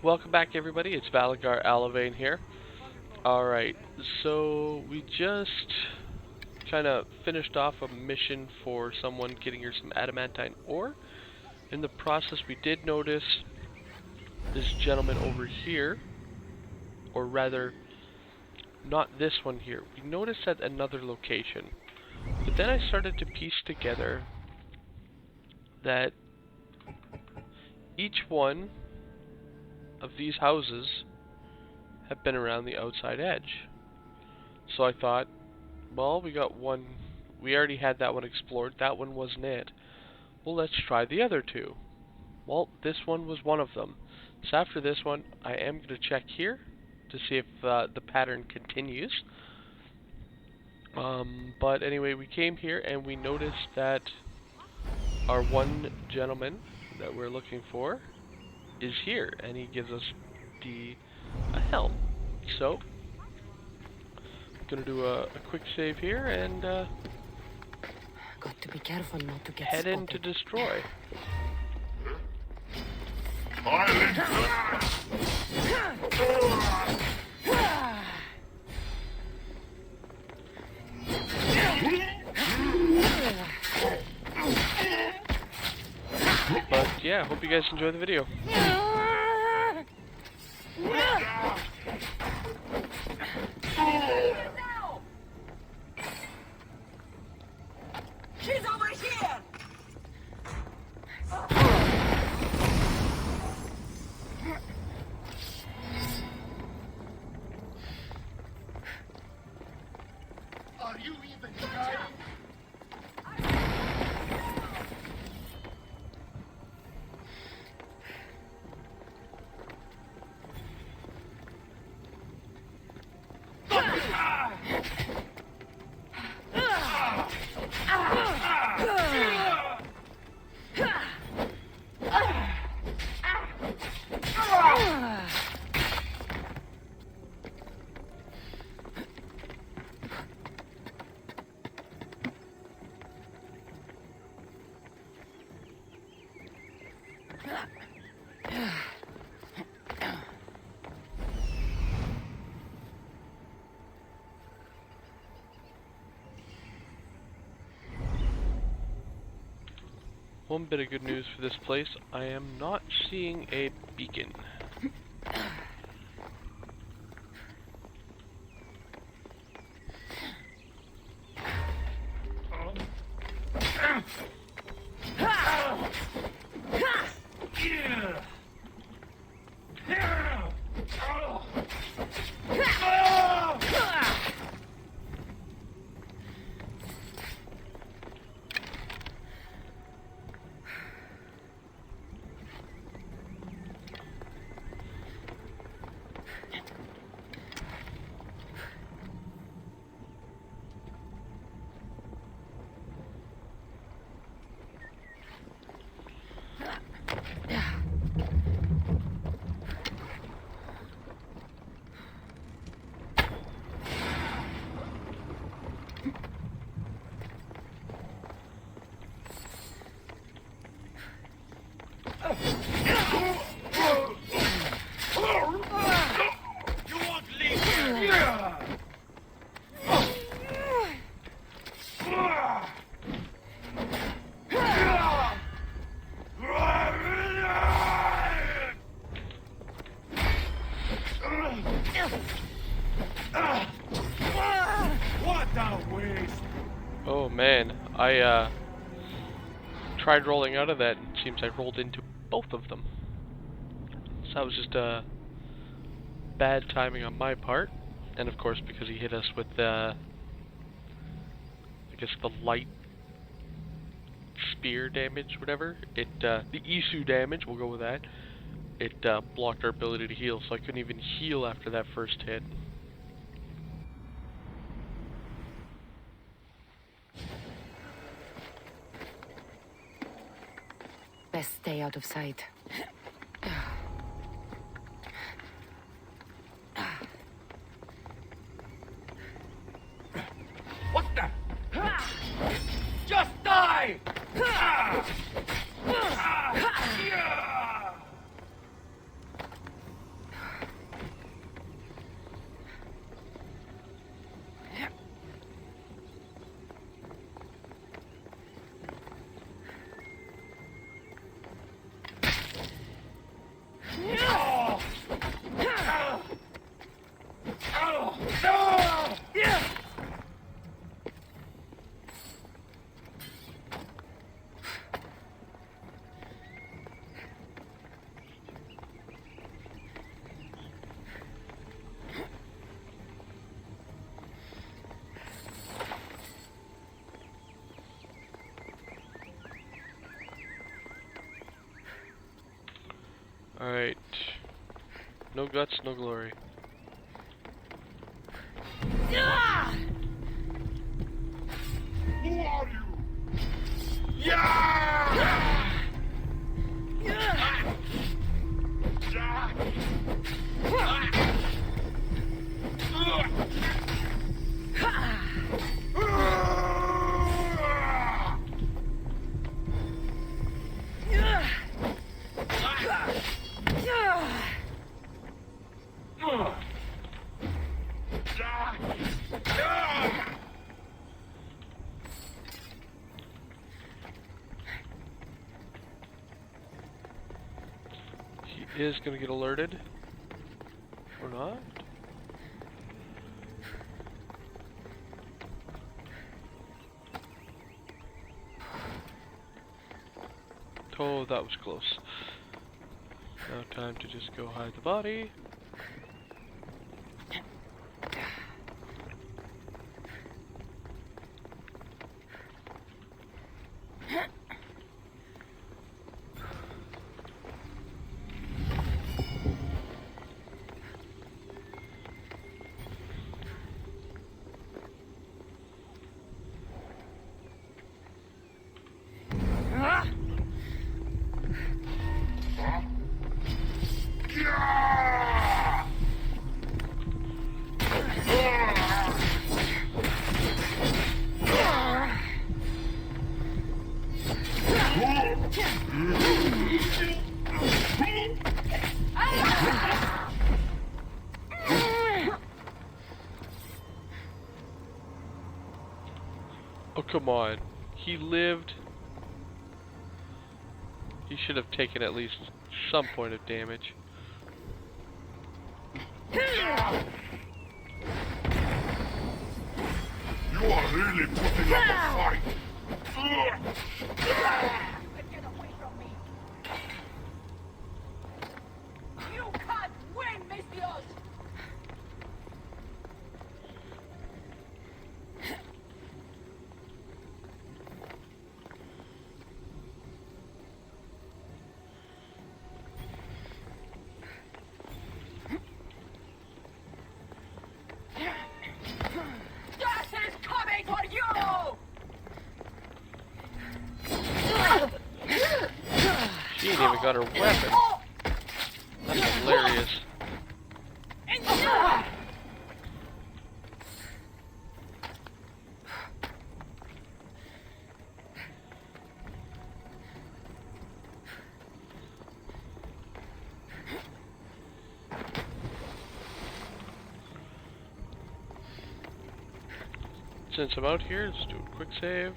Welcome back, everybody. It's Valagar Aloevain here. Alright, so we just kind of finished off a mission for someone getting her some adamantine ore. In the process, we did notice this gentleman over here, or rather, not this one here. We noticed at another location. But then I started to piece together that each one of these houses have been around the outside edge. So I thought, well, we got one, we already had that one explored, that one wasn't it. Well, let's try the other two. Well, this one was one of them. So after this one, I am going to check here to see if the pattern continues. But anyway, we came here and we noticed that our one gentleman that we're looking for is here, and he gives us a helm. So, I'm gonna do a quick save here and got to be careful not to get head in spotted. to destroy. But yeah, hope you guys enjoy the video. She's over here! Are you even trying? One bit of good news for this place, I am not seeing a beacon. What a waste! Oh man, I tried rolling out of that, and it seems I rolled into both of them. So that was just bad timing on my part, and of course because he hit us with I guess the light spear damage, whatever. It the Isu damage, we'll go with that. It blocked our ability to heal, so I couldn't even heal after that first hit. Best stay out of sight. What the? Just die! Alright. No guts, no glory. Who are you? Yeah! He is gonna get alerted. Or not? Oh, that was close. Now time to just go hide the body. Oh, come on. He lived. He should have taken at least some point of damage. You are really putting up a fight. Get away from me! You can't win, Mistios! Death is coming for you! She ain't even got her weapon. That's hilarious. Since I'm out here, let's do a quick save.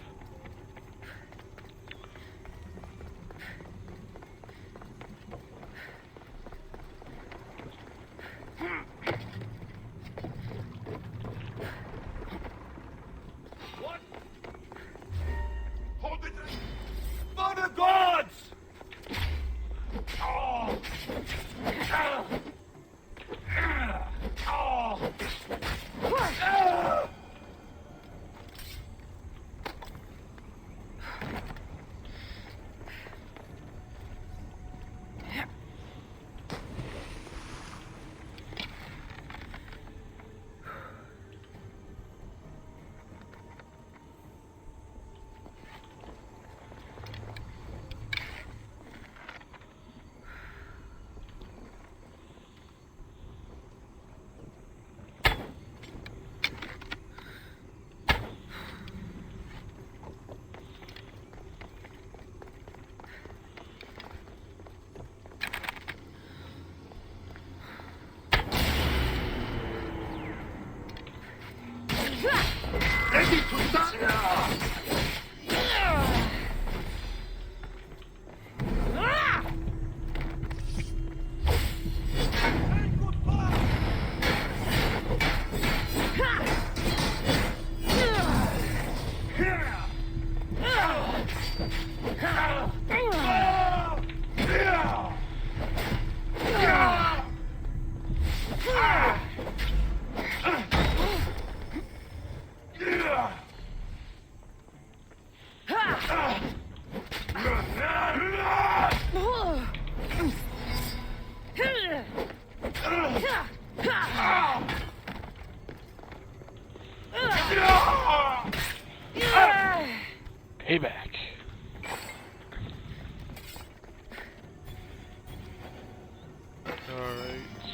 What? Hold it! For the gods! Oh! Oh!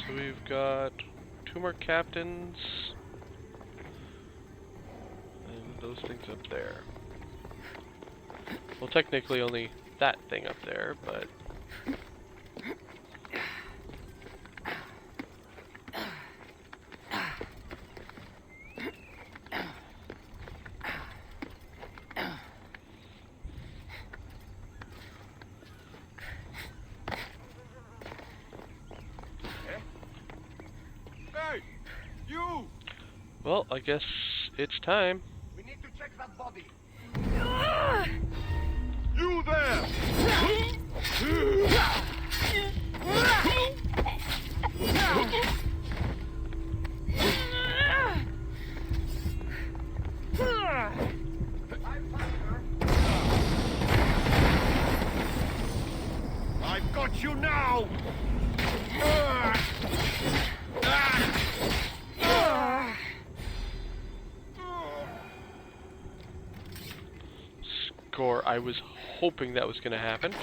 So we've got 2 more captains. And those things up there. Well, technically only that thing up there, but... Hey! You! Well, I guess it's time. We need to check that body. You there! I've got you now! Score. I was hoping that was going to happen.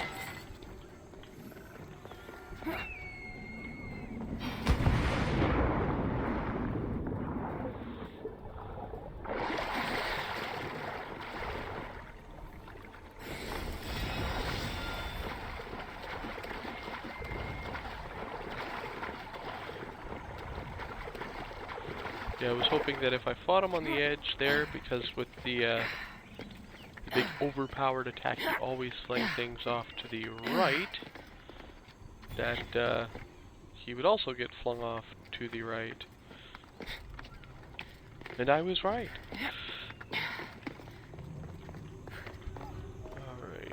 Yeah, I was hoping that if I fought him on the edge there, because with the big overpowered attack, you always sling things off to the right, that he would also get flung off to the right. And I was right. Alright.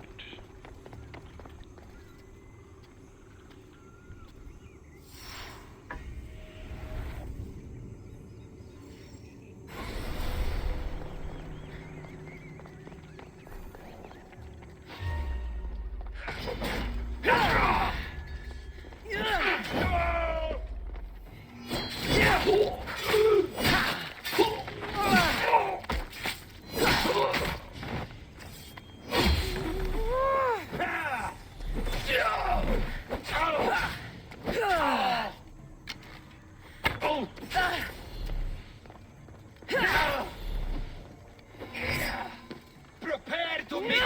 Prepare to meet.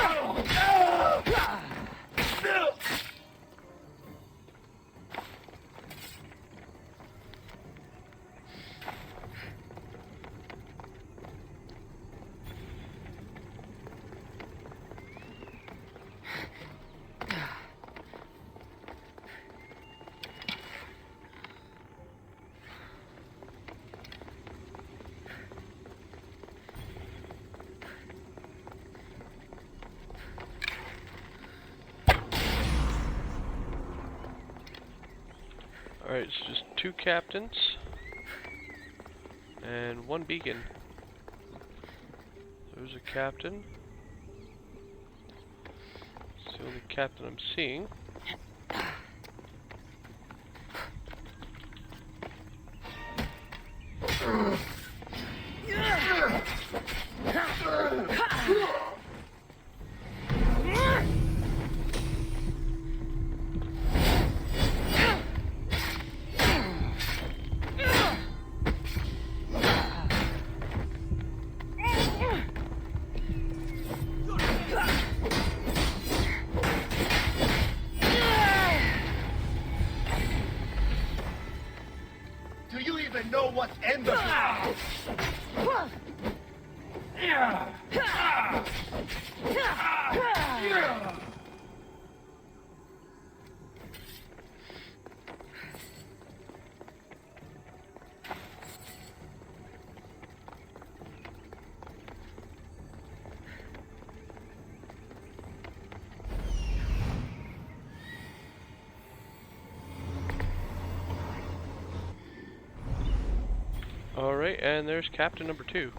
Alright, so just 2 captains and 1 beacon. There's a captain. It's the only captain I'm seeing. Do you even know what end of Alright, and there's captain number 2.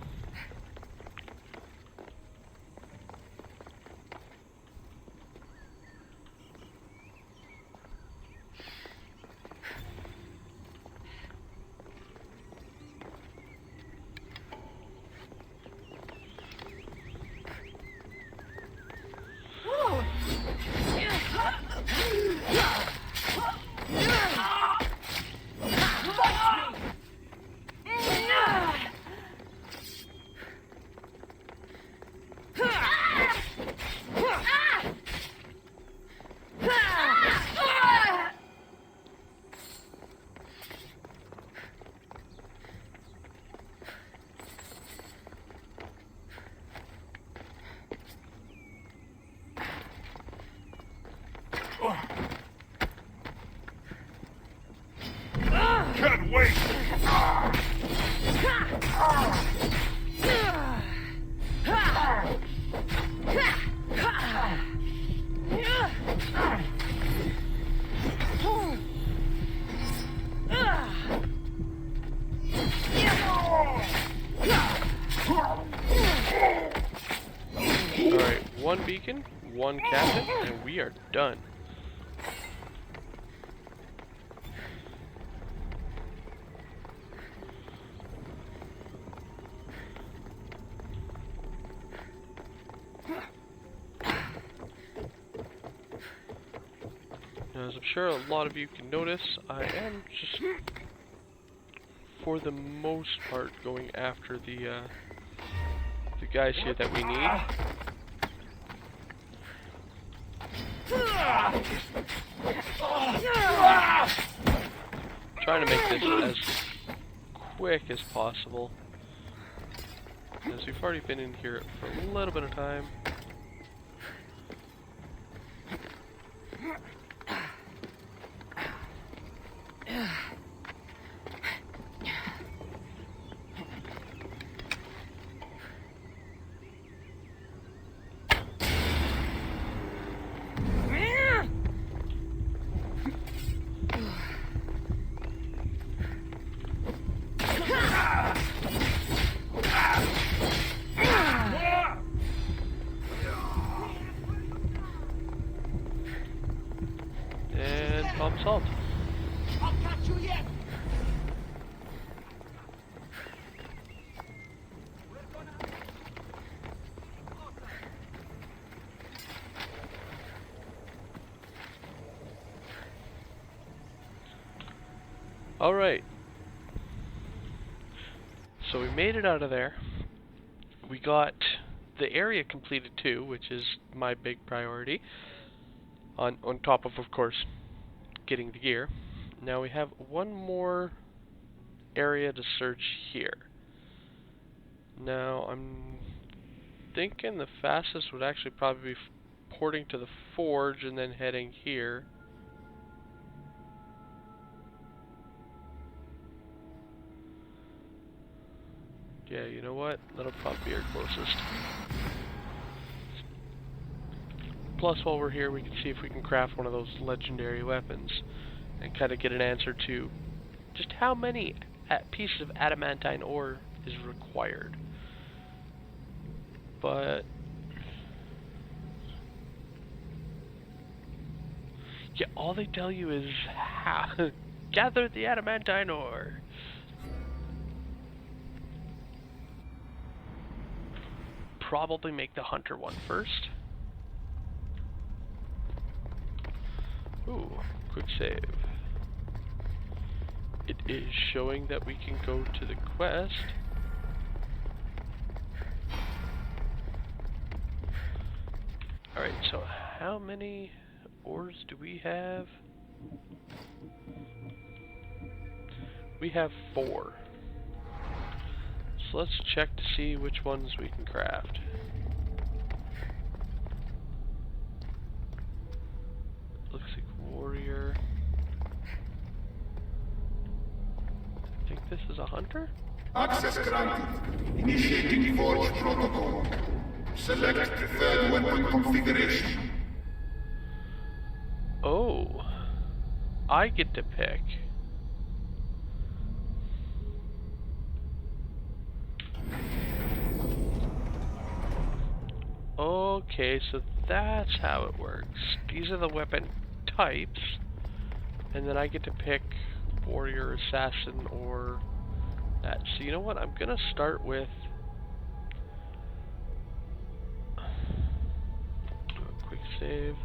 wait! Alright, one beacon, one captain, and we are done. As I'm sure a lot of you can notice, I am just, for the most part, going after the guys here that we need. Trying to make this as quick as possible, as we've already been in here for a little bit of time. Problem solved. I'll catch you yet! Alright. So we made it out of there. We got the area completed too, which is my big priority. On top of course, getting the gear. Now we have one more area to search here. Now I'm thinking the fastest would actually probably be porting to the forge and then heading here. Yeah, you know what? That'll probably be our closest. Plus, while we're here, we can see if we can craft one of those legendary weapons and kind of get an answer to just how many pieces of adamantine ore is required. But yeah, all they tell you is how gather the adamantine ore. Probably make the hunter one first. Ooh, quick save. It is showing that we can go to the quest. Alright, so how many ores do we have? We have 4. So let's check to see which ones we can craft. Looks like warrior. I think this is a hunter? Access granted. Initiating forge protocol. Select preferred weapon configuration. Oh, I get to pick. Okay, so that's how it works. These are the weapon types, and then I get to pick warrior, assassin, or that. So you know what? I'm gonna start with do a quick save.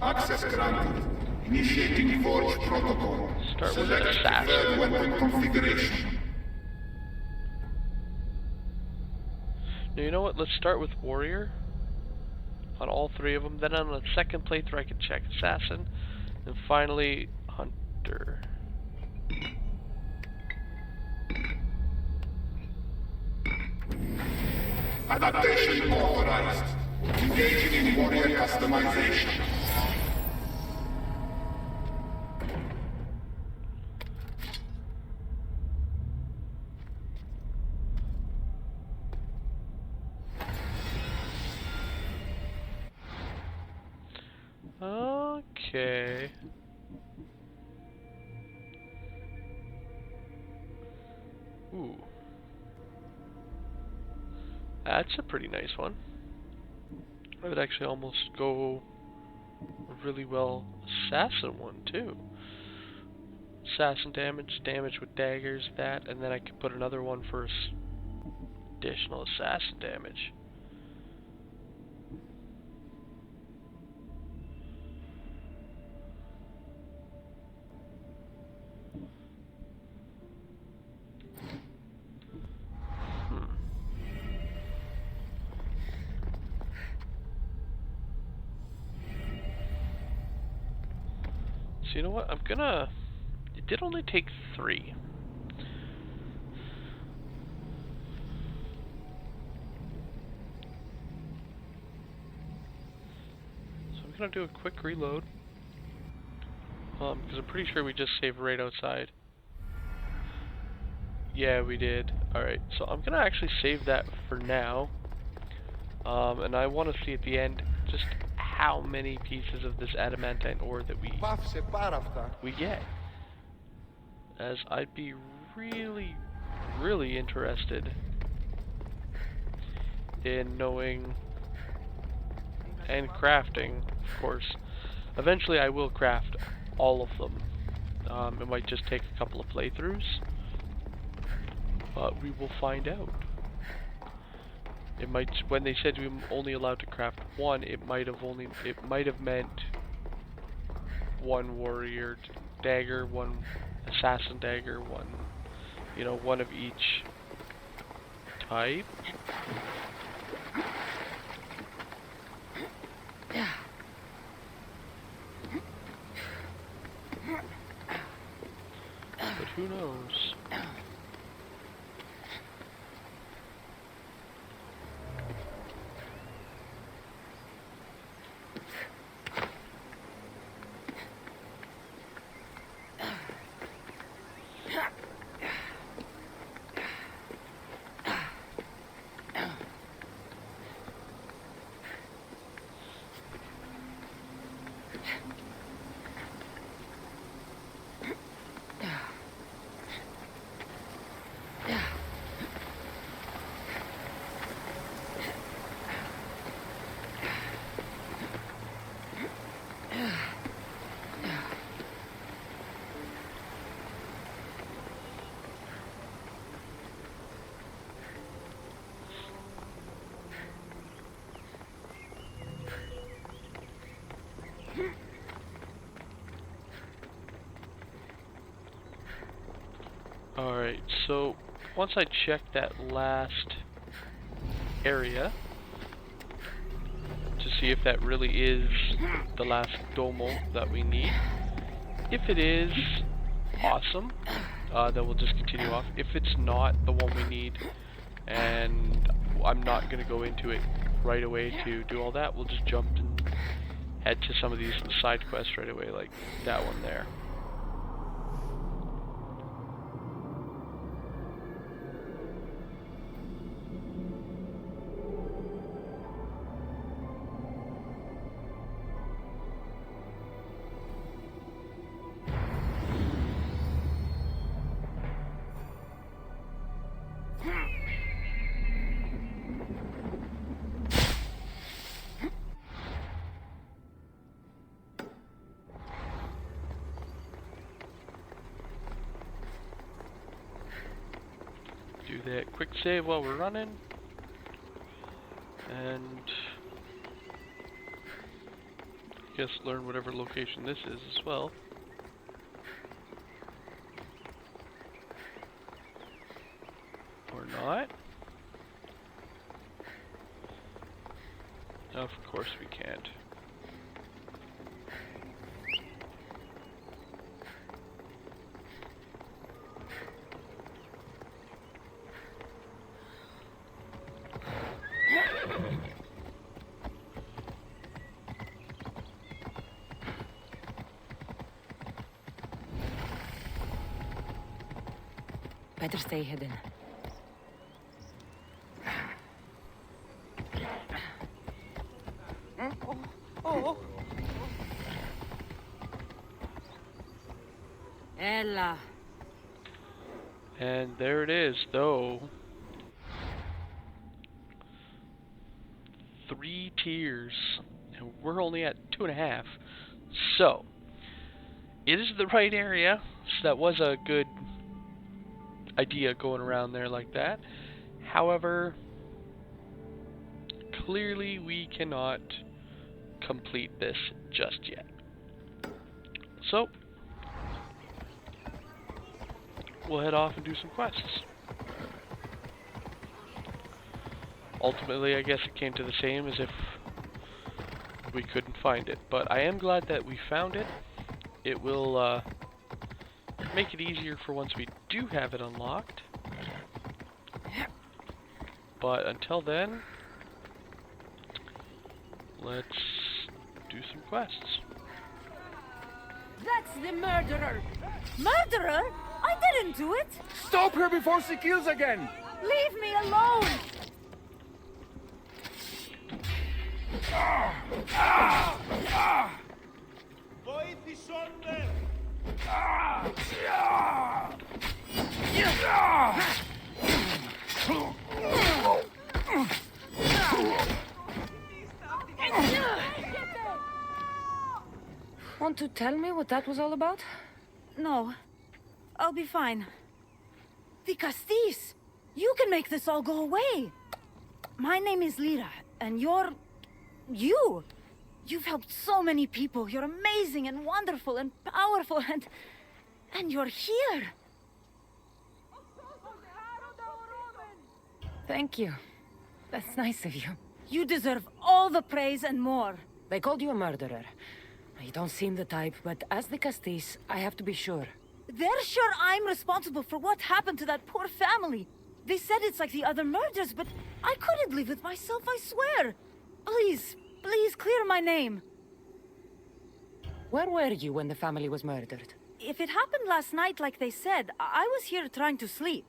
Access granted. Initiating forge protocol. Start with Select assassin. preferred weapon configuration. Now, you know what? Let's start with warrior on all 3 of them. Then on the second playthrough, I can check assassin, and finally hunter. Adaptation authorized. Engaging in warrior customization. Ooh. That's a pretty nice one. I would actually almost go a really well assassin one too. Assassin damage, damage with daggers, that, and then I could put another one for additional assassin damage. So you know what? It did only take 3. So I'm gonna do a quick reload. Because I'm pretty sure we just saved right outside. Yeah, we did. Alright, so I'm gonna actually save that for now. And I want to see at the end just how many pieces of this adamantine ore that we get. As I'd be really, really interested in knowing and crafting, of course. Eventually I will craft all of them. It might just take a couple of playthroughs, but we will find out. It might, when they said we were only allowed to craft one, it might have meant one warrior dagger, one assassin dagger, one, you know, one of each type. But who knows? Alright, so once I check that last area to see if that really is the last domo that we need. If it is, awesome. Then we'll just continue off. If it's not the one we need, and I'm not going to go into it right away to do all that, we'll just jump and head to some of these side quests right away, like that one there. Do that quick save while we're running, and I guess learn whatever location this is as well. Or not. Of course we can't. Better stay hidden. Ella. And there it is, though. 3 tiers. And we're only at 2.5. So, it is the right area. So that was a good idea going around there like that. However, clearly we cannot complete this just yet. So, we'll head off and do some quests. Ultimately, I guess it came to the same as if we couldn't find it. But I am glad that we found it. It will make it easier for once we do have it unlocked. But until then, let's do some quests. That's the murderer! Murderer? I didn't do it! Stop her before she kills again! Leave me alone! Want to tell me what that was all about? No. I'll be fine. The Castis! You can make this all go away! My name is Lyra, and you're... you! You've helped so many people. You're amazing and wonderful and powerful and... and you're here! Thank you. That's nice of you. You deserve all the praise and more. They called you a murderer. You don't seem the type, but as the Castis, I have to be sure. They're sure I'm responsible for what happened to that poor family. They said it's like the other murders, but I couldn't live with myself, I swear. Please, please clear my name. Where were you when the family was murdered? If it happened last night like they said, I was here trying to sleep.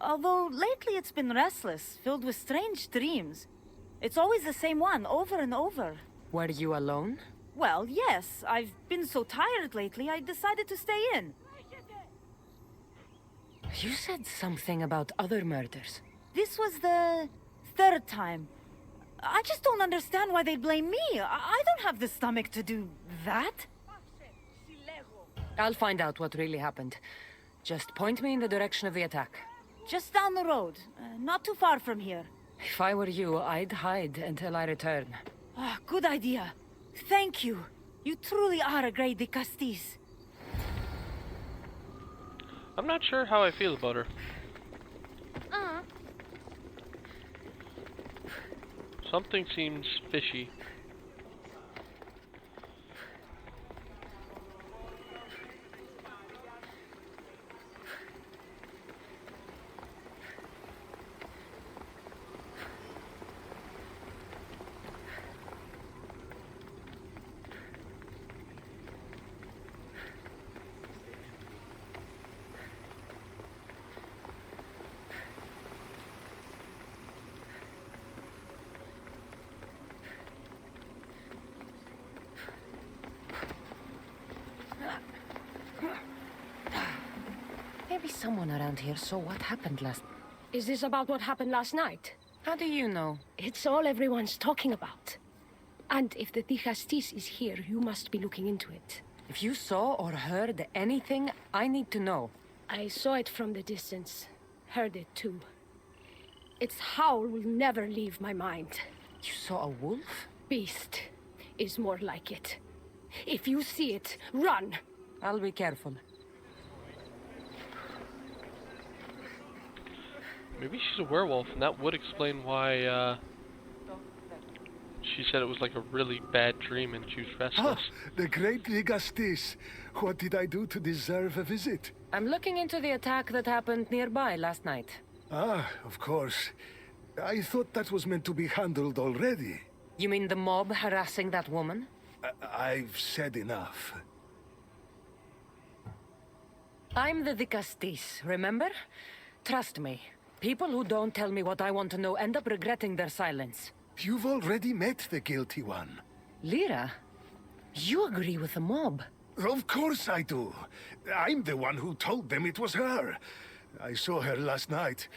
Although lately it's been restless, filled with strange dreams. It's always the same one, over and over. Were you alone? Well, yes. I've been so tired lately, I decided to stay in. You said something about other murders. This was the third time. I just don't understand why they blame me. I don't have the stomach to do that. I'll find out what really happened. Just point me in the direction of the attack. Just down the road, not too far from here. If I were you, I'd hide until I return. Ah, good idea. Thank you. You truly are a great Castis. I'm not sure how I feel about her. Something seems fishy. Maybe someone around here saw what happened last... Is this about what happened last night? How do you know? It's all everyone's talking about. And if the Castis is here, you must be looking into it. If you saw or heard anything, I need to know. I saw it from the distance. Heard it too. Its howl will never leave my mind. You saw a wolf? Beast is more like it. If you see it, run! I'll be careful. Maybe she's a werewolf, and that would explain why, she said it was like a really bad dream and she was restless. The great Ligastis. What did I do to deserve a visit? I'm looking into the attack that happened nearby last night. Ah, of course. I thought that was meant to be handled already. You mean the mob harassing that woman? I've said enough. I'm the Castis, remember? Trust me. People who don't tell me what I want to know end up regretting their silence. You've already met the guilty one. Lyra, you agree with the mob. Of course I do. I'm the one who told them it was her. I saw her last night,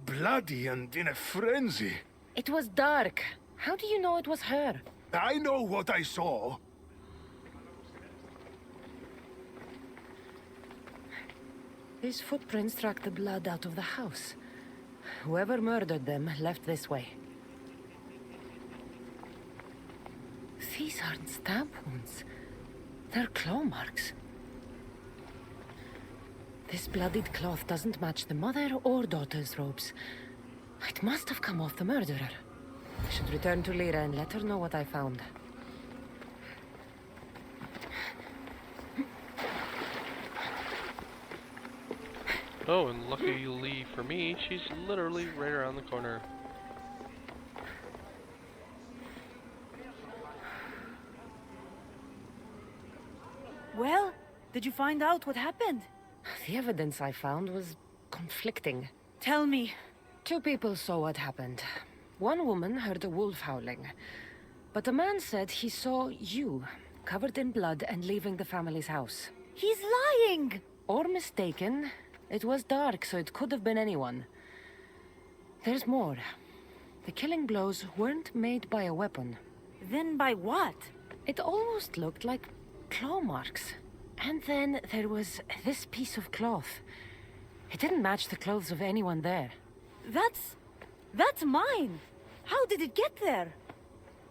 bloody and in a frenzy. It was dark. How do you know it was her? I know what I saw. These footprints track the blood out of the house. Whoever murdered them left this way. These aren't stab wounds. They're claw marks. This bloodied cloth doesn't match the mother or daughter's robes. It must have come off the murderer. I should return to Lyra and let her know what I found. Oh, and luckily for me, she's literally right around the corner. Well, did you find out what happened? The evidence I found was conflicting. Tell me. 2 people saw what happened. One woman heard a wolf howling, but a man said he saw you, covered in blood and leaving the family's house. He's lying! Or mistaken. It was dark, so it could have been anyone. There's more. The killing blows weren't made by a weapon. Then by what? It almost looked like claw marks. And then there was this piece of cloth. It didn't match the clothes of anyone there. That's mine! How did it get there?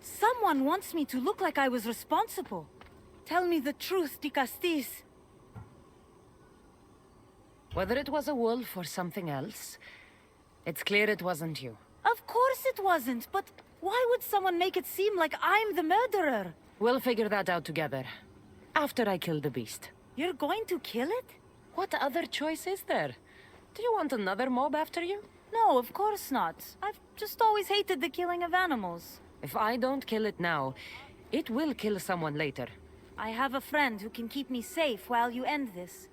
Someone wants me to look like I was responsible. Tell me the truth, de Castis. Whether it was a wolf or something else, it's clear it wasn't you. Of course it wasn't, but why would someone make it seem like I'm the murderer? We'll figure that out together. After I kill the beast. You're going to kill it? What other choice is there? Do you want another mob after you? No, of course not. I've just always hated the killing of animals. If I don't kill it now, it will kill someone later. I have a friend who can keep me safe while you end this.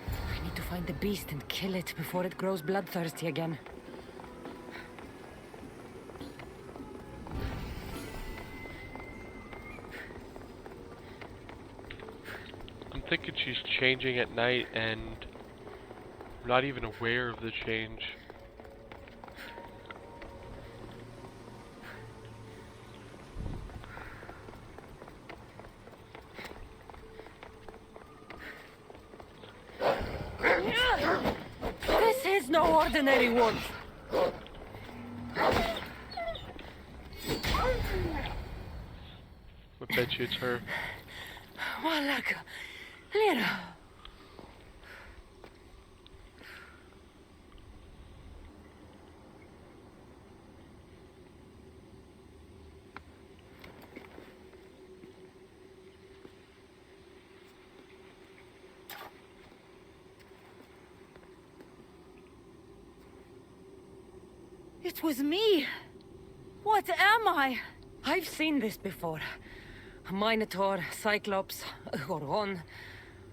I need to find the beast and kill it before it grows bloodthirsty again. I'm thinking she's changing at night and I'm not even aware of the change. This is no ordinary wolf. I bet you it's her. Valagar. Lyra. It was me! What am I? I've seen this before. A Minotaur, Cyclops, a Goron.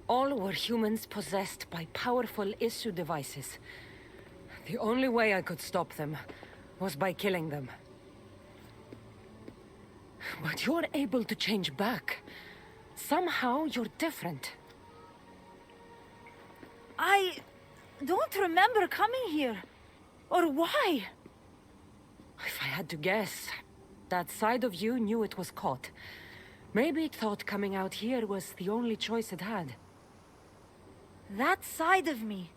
All were humans possessed by powerful issue devices. The only way I could stop them was by killing them. But you're able to change back. Somehow you're different. I don't remember coming here. Or why? If I had to guess, that side of you knew it was caught. Maybe it thought coming out here was the only choice it had. That side of me.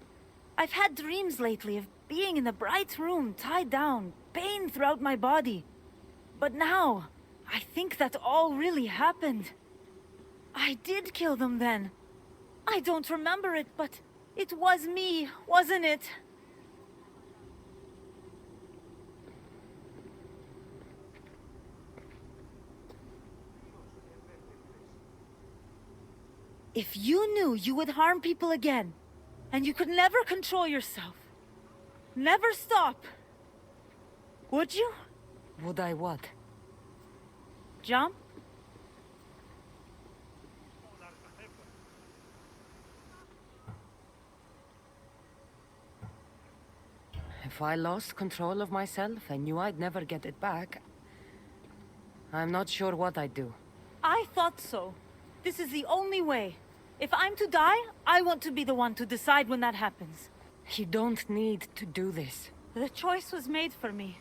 I've had dreams lately of being in a bright room, tied down, pain throughout my body. But now, I think that all really happened. I did kill them then. I don't remember it, but it was me, wasn't it? If you knew you would harm people again, and you could never control yourself, never stop, would you? Would I what? Jump? If I lost control of myself and knew I'd never get it back, I'm not sure what I'd do. I thought so. This is the only way. If I'm to die, I want to be the one to decide when that happens. You don't need to do this. The choice was made for me.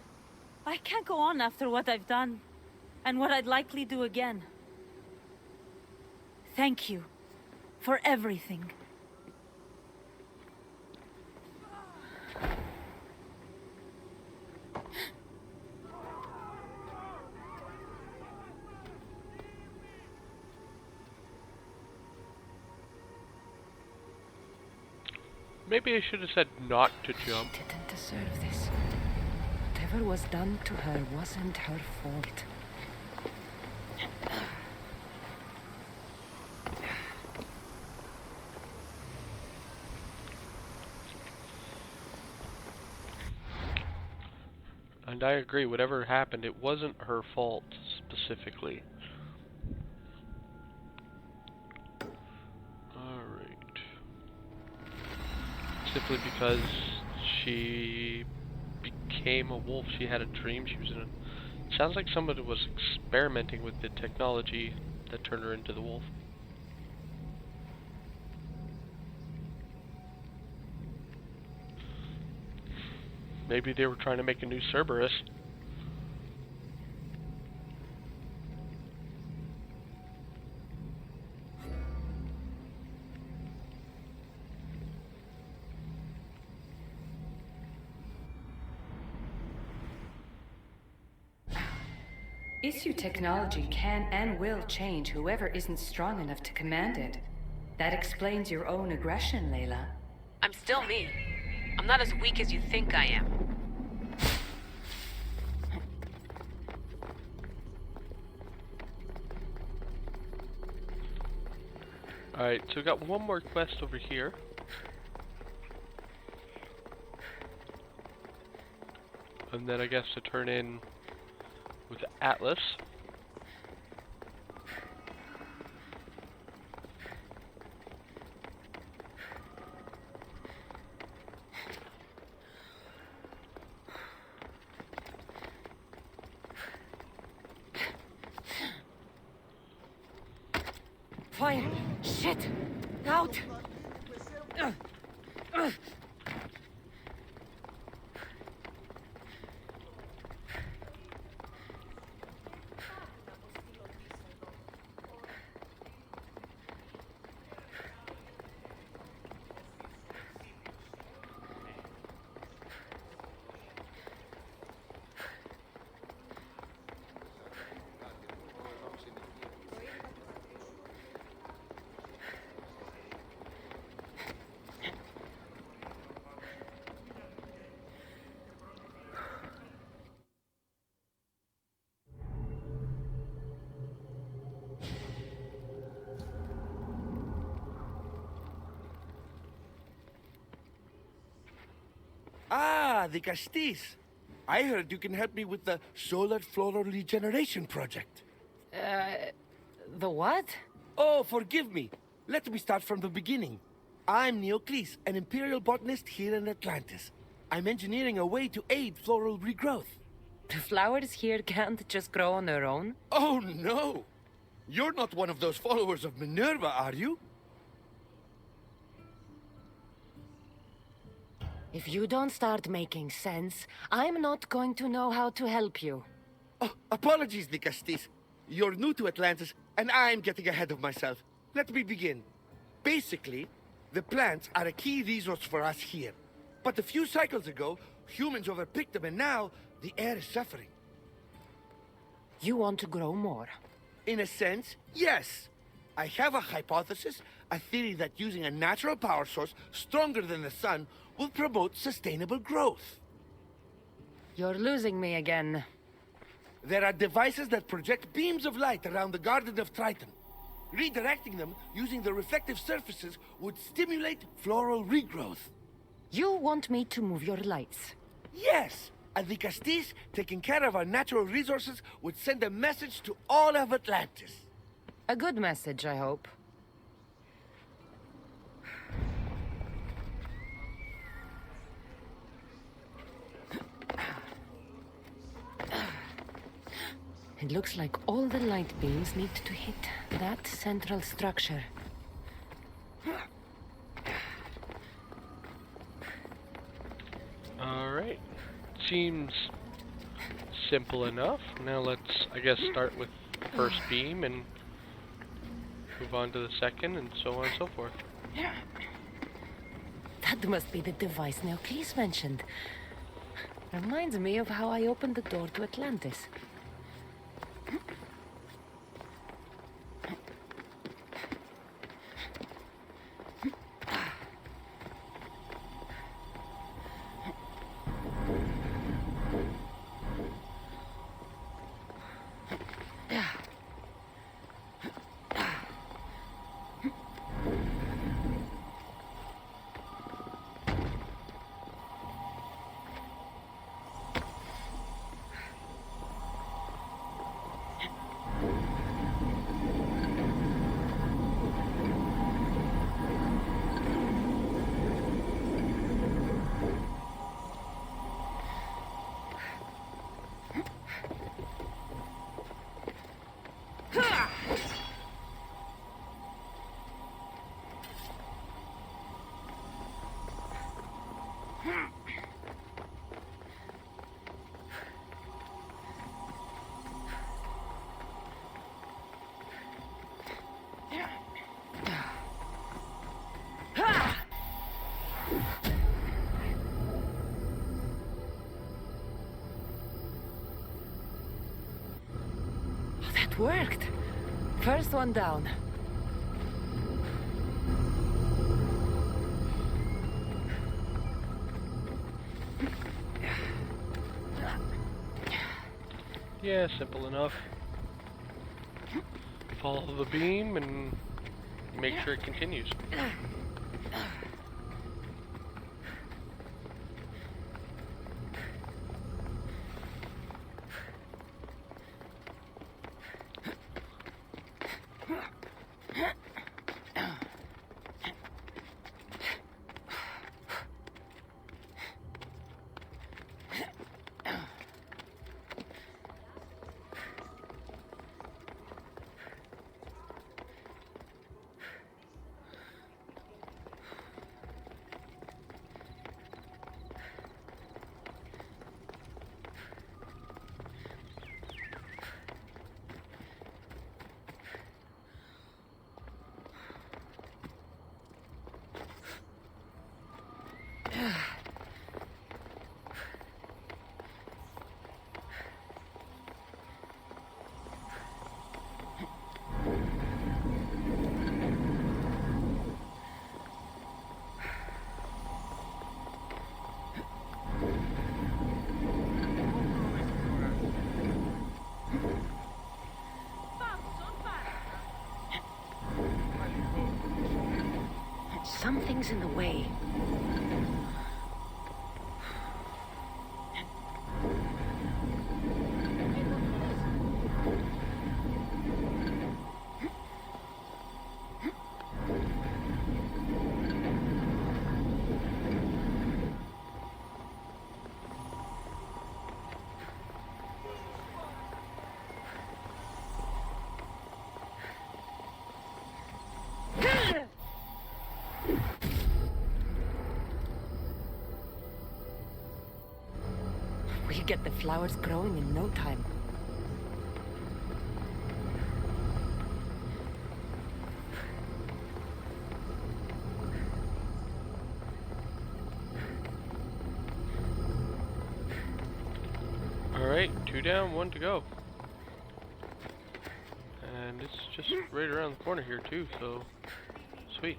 I can't go on after what I've done, and what I'd likely do again. Thank you for everything. Maybe I should have said not to jump. She didn't deserve this. Whatever was done to her wasn't her fault. And I agree, whatever happened, it wasn't her fault specifically. Alright. Simply because she became a wolf, she had a dream, she was in a... Sounds like somebody was experimenting with the technology that turned her into the wolf. Maybe they were trying to make a new Cerberus. Issue technology can and will change whoever isn't strong enough to command it. That explains your own aggression, Layla. I'm still me. I'm not as weak as you think I am. Alright, so we got one more quest over here. And then I guess to turn in with Atlas. Fire! Shit! Out! Ah, the Castis. I heard you can help me with the solar floral regeneration project. The what? Oh, forgive me. Let me start from the beginning. I'm Neocles, an imperial botanist here in Atlantis. I'm engineering a way to aid floral regrowth. The flowers here can't just grow on their own? Oh, no! You're not one of those followers of Minerva, are you? If you don't start making sense, I'm not going to know how to help you. Oh, apologies, the Castis. You're new to Atlantis, and I'm getting ahead of myself. Let me begin. Basically, the plants are a key resource for us here. But a few cycles ago, humans overpicked them, and now the air is suffering. You want to grow more? In a sense, yes. I have a hypothesis, a theory that using a natural power source stronger than the sun will promote sustainable growth. You're losing me again. There are devices that project beams of light around the Garden of Triton. Redirecting them using the reflective surfaces would stimulate floral regrowth. You want me to move your lights? Yes! And the Castis, taking care of our natural resources, would send a message to all of Atlantis. A good message, I hope. It looks like all the light beams need to hit that central structure. Alright. Seems simple enough. Now let's, I guess, start with first beam and move on to the second and so on and so forth. That must be the device Neocles mentioned. Reminds me of how I opened the door to Atlantis. That worked. First one down. Yeah, simple enough. Follow the beam and make sure it continues. Something's in the way. We'll get the flowers growing in no time. Alright, 2 down, 1 to go. And it's just right around the corner here too, so sweet.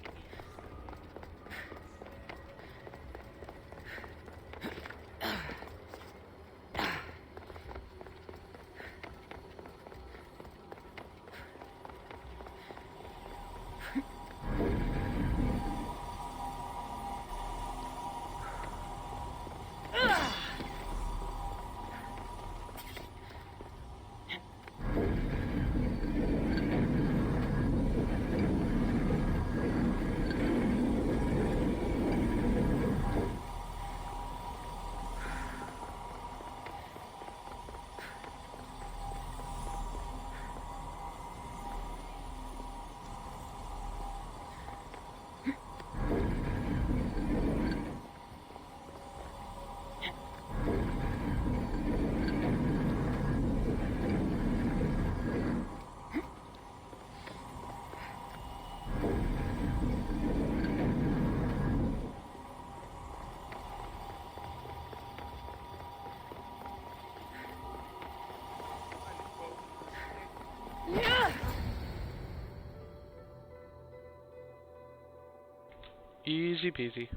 Easy peasy.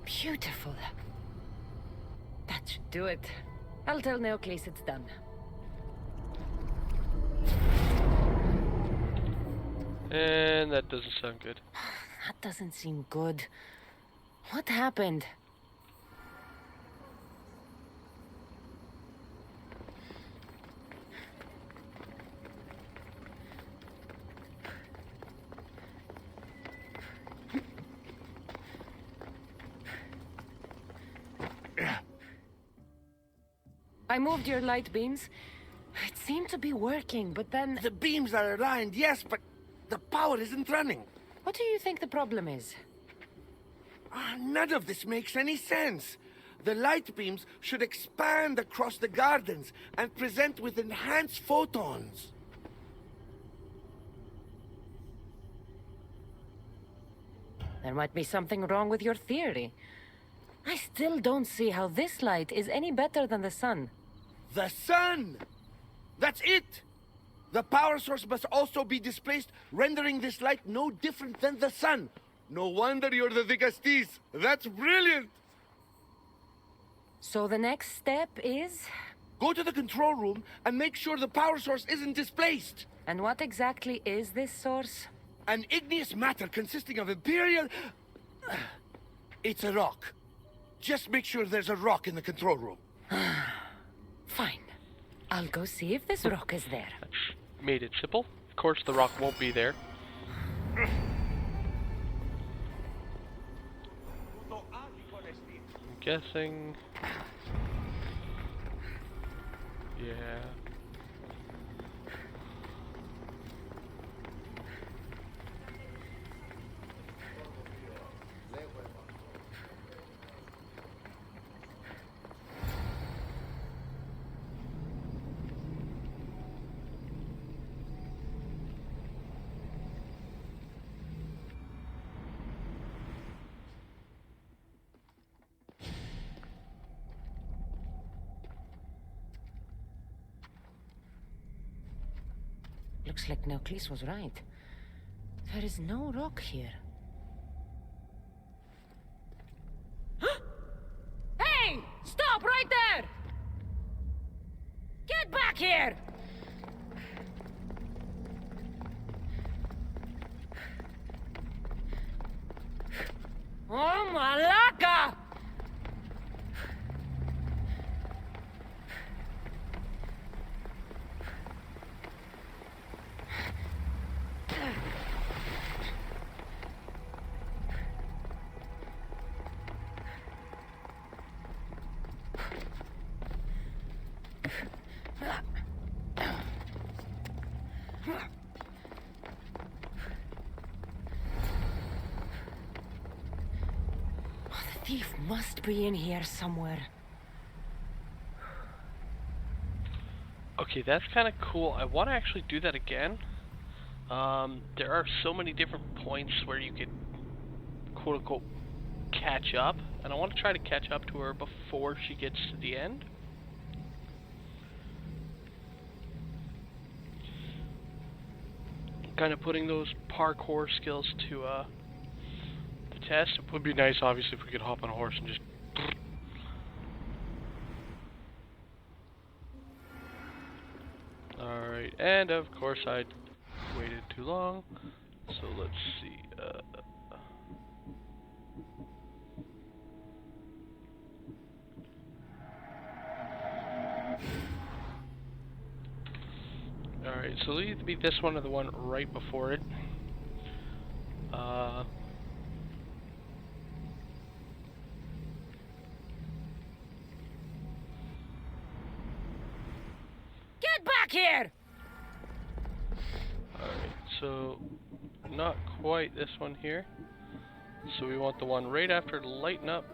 Beautiful. That should do it. I'll tell Neocles it's done. And that doesn't sound good. That doesn't seem good. What happened? I moved your light beams. It seemed to be working, but then... The beams are aligned, yes, but the power isn't running. What do you think the problem is? None of this makes any sense. The light beams should expand across the gardens and present with enhanced photons. There might be something wrong with your theory. I still don't see how this light is any better than the sun. The sun! That's it! The power source must also be displaced, rendering this light no different than the sun. No wonder you're the Vigastis. That's brilliant! So the next step is... Go to the control room and make sure the power source isn't displaced. And what exactly is this source? An igneous matter consisting of Imperial... It's a rock. Just make sure there's a rock in the control room. Fine. I'll go see if this rock is there. Made it simple. Of course the rock won't be there. I'm guessing... Yeah... Looks like Neocles was right. There is no rock here. Hey! Stop right there! Get back here! Oh, Malaka! The thief must be in here somewhere. Okay, that's kind of cool. I want to actually do that again. There are so many different points where you could, quote-unquote, catch up. And I want to try to catch up to her before she gets to the end. Kind of putting those parkour skills to the test. It would be nice, obviously, if we could hop on a horse and just... Alright, and of course I waited too long. So let's see. Alright, so it'll either be this one or the one right before it. Get back here! Alright, so not quite this one here. So we want the one right after Lighten Up,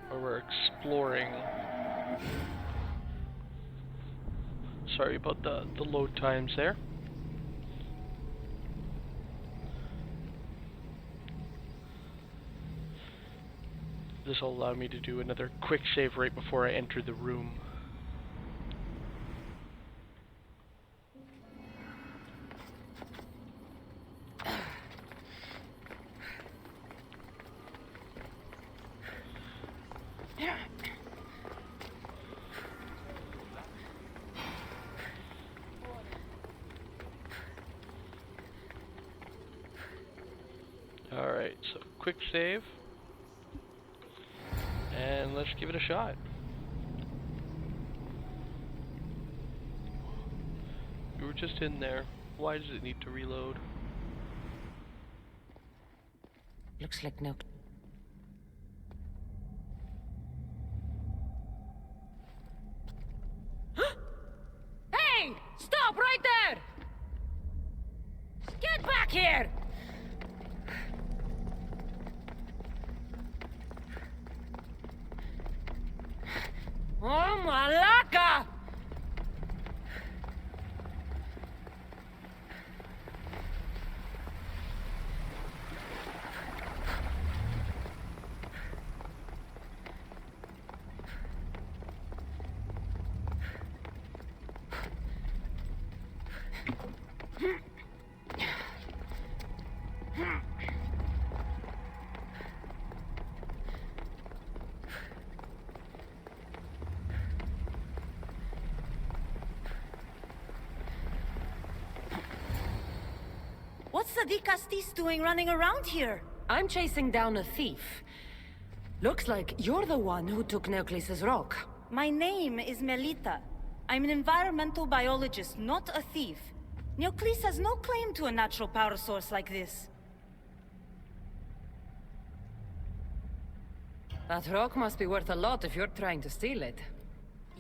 where we're exploring. Sorry about the load times there. this will allow me to do another quick save right before I enter the room. Alright, so quick save. And let's give it a shot. We were just in there. Why does it need to reload? Looks like no. Hey! Stop right there! Get back here! Oh, Malaka! What's the Castis doing running around here? I'm chasing down a thief. Looks like you're the one who took Neoclis's rock. My name is Melita. I'm an environmental biologist, not a thief. Neoclis has no claim to a natural power source like this. That rock must be worth a lot if you're trying to steal it.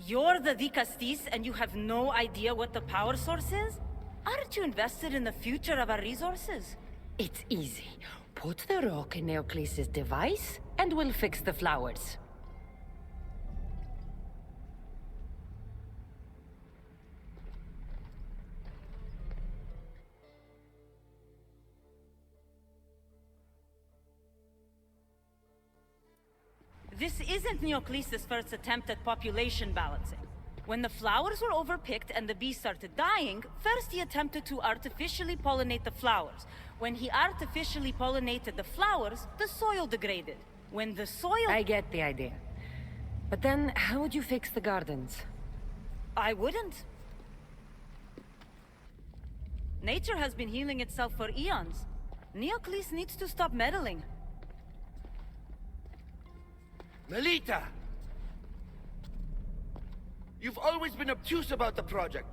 You're the Castis and you have no idea what the power source is? Aren't you invested in the future of our resources? It's easy. Put the rock in Neoclis's device, and we'll fix the flowers. This isn't Neoclis's first attempt at population balancing. When the flowers were overpicked and the bees started dying, first he attempted to artificially pollinate the flowers. When he artificially pollinated the flowers, the soil degraded. When the soil... I get the idea. But then, how would you fix the gardens? I wouldn't. Nature has been healing itself for eons. Neoclis needs to stop meddling. Melita! You've always been obtuse about the project.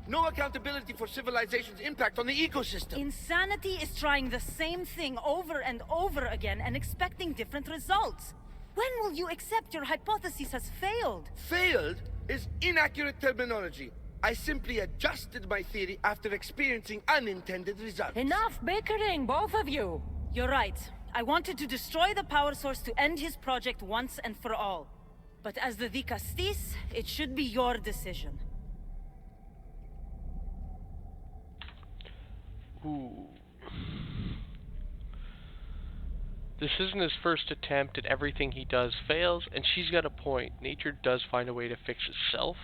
No accountability for civilization's impact on the ecosystem. Insanity is trying the same thing over and over again and expecting different results. When will you accept your hypothesis has failed? Failed is inaccurate terminology. I simply adjusted my theory after experiencing unintended results. Enough bickering, both of you! You're right. I wanted to destroy the power source to end his project once and for all. But as the Castis, it should be your decision. Ooh. This isn't his first attempt, and everything he does fails, and she's got a point. Nature does find a way to fix itself.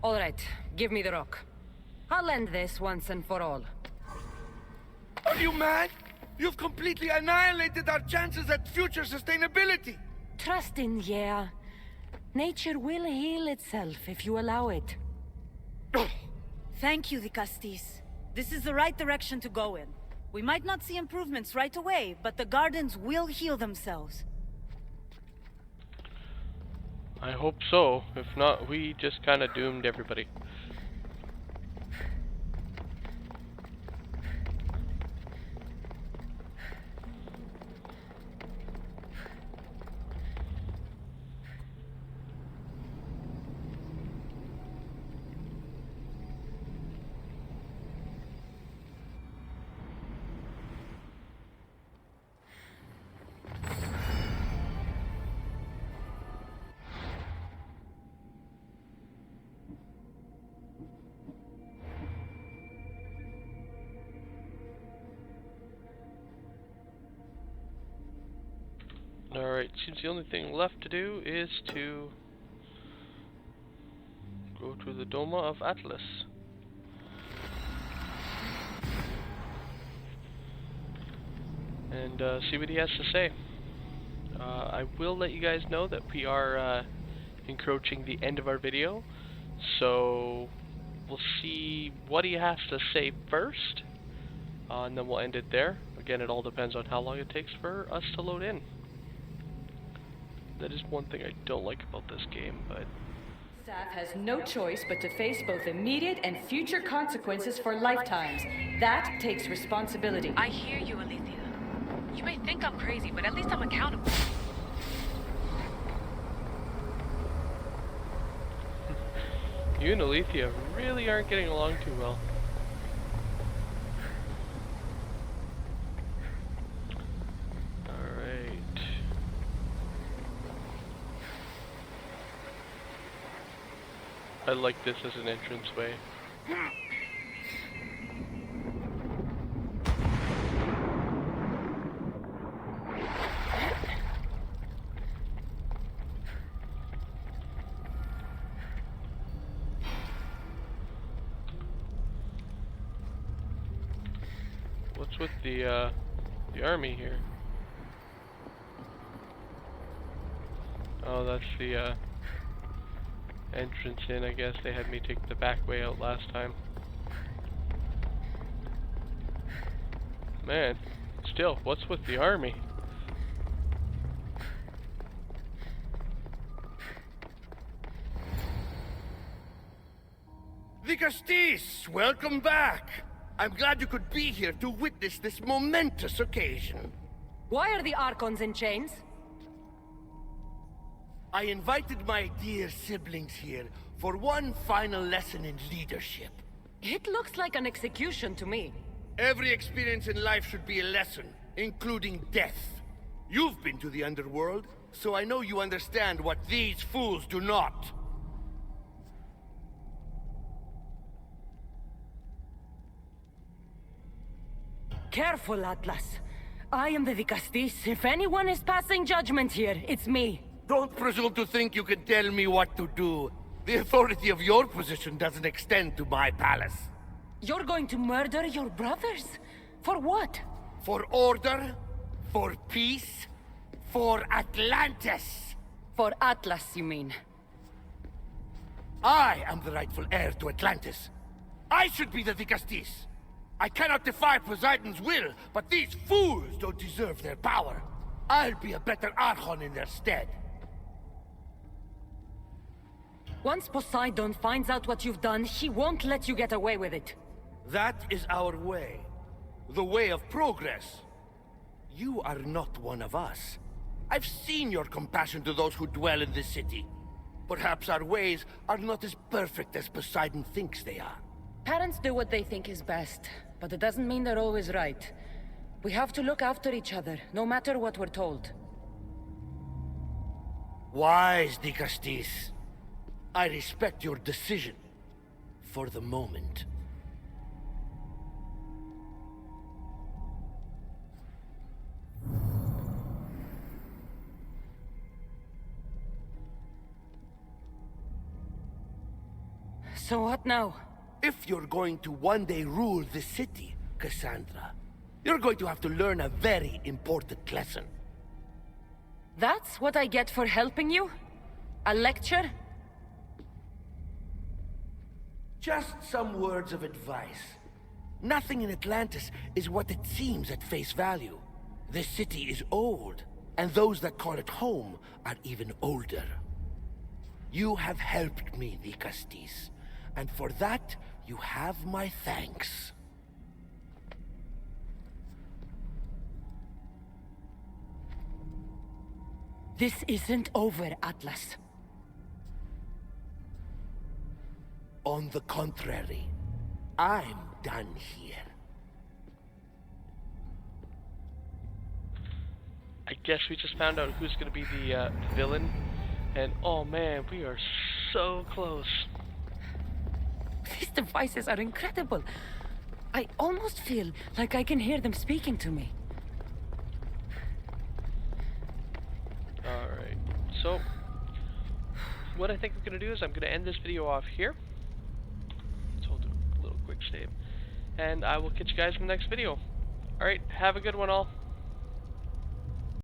All right, give me the rock. I'll end this once and for all. Are you mad? You've completely annihilated our chances at future sustainability! Trust in, yeah. Nature will heal itself if you allow it. Thank you, Castis. This is the right direction to go in. We might not see improvements right away, but the gardens will heal themselves. I hope so. If not, we just kind of doomed everybody. Alright, seems the only thing left to do is to go to the Doma of Atlas. And see what he has to say. I will let you guys know that we are encroaching the end of our video, so we'll see what he has to say first, and then we'll end it there. Again, it all depends on how long it takes for us to load in. That is one thing I don't like about this game, but... Staff has no choice but to face both immediate and future consequences for lifetimes. That takes responsibility. I hear you, Aletheia. You may think I'm crazy, but at least I'm accountable. You and Aletheia really aren't getting along too well. Alright. I like this as an entranceway. What's with the army here? Oh, that's the entrance in. I guess they had me take the back way out last time. Man, still, what's with the army? The Castis, welcome back. I'm glad you could be here to witness this momentous occasion. Why are the Archons in chains? I invited my dear siblings here for one final lesson in leadership. It looks like an execution to me. Every experience in life should be a lesson, including death. You've been to the underworld, so I know you understand what these fools do not. Careful, Atlas. I am the Vicastis. If anyone is passing judgment here, it's me. Don't presume to think you can tell me what to do. The authority of your position doesn't extend to my palace. You're going to murder your brothers? For what? For order, for peace, for Atlantis. For Atlas, you mean? I am the rightful heir to Atlantis. I should be the Vicastis. I cannot defy Poseidon's will, but these fools don't deserve their power. I'll be a better Archon in their stead. Once Poseidon finds out what you've done, he won't let you get away with it. That is our way. The way of progress. You are not one of us. I've seen your compassion to those who dwell in this city. Perhaps our ways are not as perfect as Poseidon thinks they are. Parents do what they think is best, but it doesn't mean they're always right. We have to look after each other, no matter what we're told. Wise, Dicastis. I respect your decision. For the moment. So what now? If you're going to one day rule the city, Cassandra, you're going to have to learn a very important lesson. That's what I get for helping you? A lecture? Just some words of advice. Nothing in Atlantis is what it seems at face value. This city is old, and those that call it home are even older. You have helped me, Vicastis, and for that, you have my thanks. This isn't over, Atlas. On the contrary, I'm done here. I guess we just found out who's going to be the villain, and oh man, we are so close. These devices are incredible. I almost feel like I can hear them speaking to me. So, what I think I'm going to do is I'm going to end this video off here. So I'll do a little quick save. And I will catch you guys in the next video. Alright, have a good one all.